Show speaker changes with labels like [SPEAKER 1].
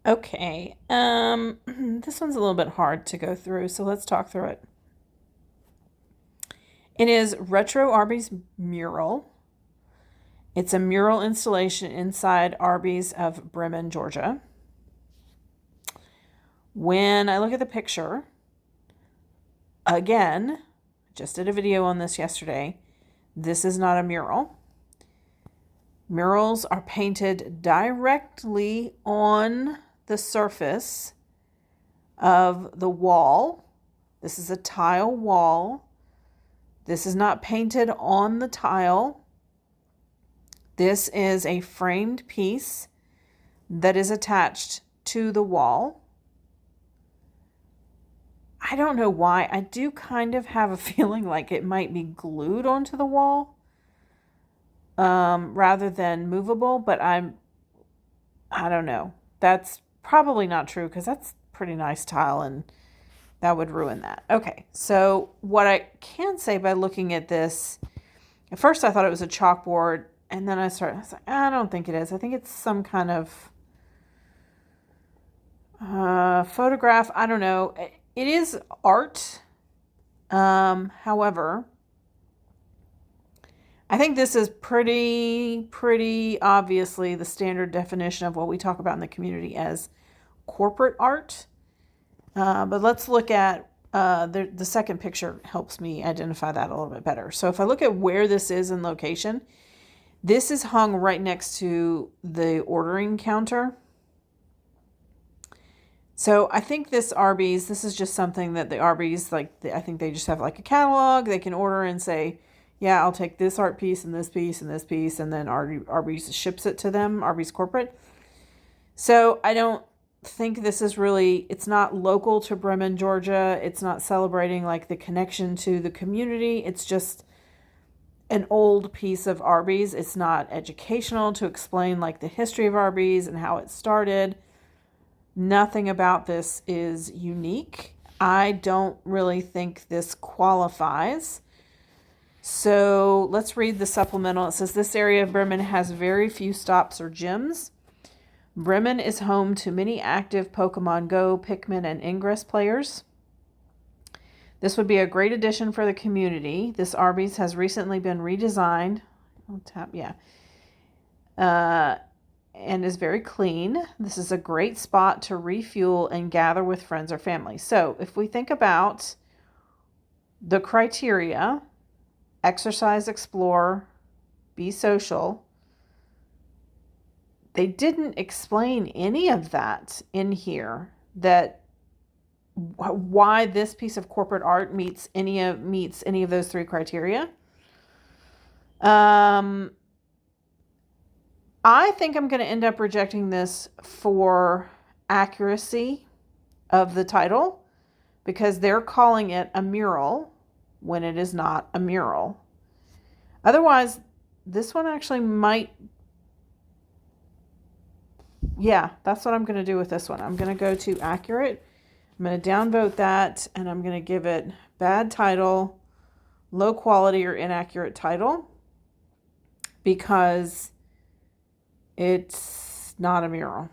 [SPEAKER 1] Okay, this one's a little bit hard to go through, so let's talk through it. It is Retro Arby's mural. It's a mural installation inside Arby's of Bremen, Georgia. When I look at the picture, again, just did a video on this yesterday. This is not a mural. Murals are painted directly on the surface of the wall. This is a tile wall. This is not painted on the tile. This is a framed piece that is attached to the wall. I don't know why. I do kind of have a feeling like it might be glued onto the wall rather than movable, but I don't know. That's probably not true because that's pretty nice tile and that would ruin that. Okay, so what I can say by looking at this, at first I thought it was a chalkboard, and then I was like, I don't think it is. I think it's some kind of photograph. I don't know. It is art. However, I think this is pretty obviously the standard definition of what we talk about in the community as corporate art. But let's look at the second picture helps me identify that a little bit better. So if I look at where this is in location, this is hung right next to the ordering counter. So I think this is just something that the Arby's, I think they just have like a catalog. They can order and say, yeah, I'll take this art piece and this piece and this piece, and then Arby's ships it to them, Arby's corporate. So I don't think this is really, it's not local to Bremen, Georgia. It's not celebrating like the connection to the community. It's just an old piece of Arby's. It's not educational to explain like the history of Arby's and how it started. Nothing about this is unique. I don't really think this qualifies. So let's read the supplemental. It says this area of Bremen has very few stops or gyms. Bremen is home to many active Pokemon Go, Pikmin, and Ingress players. This would be a great addition for the community. This Arby's has recently been redesigned. And is very clean. This is a great spot to refuel and gather with friends or family. So if we think about the criteria, exercise, explore, be social, they didn't explain any of that in here, that why this piece of corporate art meets any of those three criteria. I think I'm going to end up rejecting this for accuracy of the title because they're calling it a mural when it is not a mural. Otherwise, this one actually might. Yeah, that's what I'm going to do with this one. I'm going to go to accurate. I'm going to downvote that, and I'm going to give it bad title, low quality or inaccurate title, because it's not a mural.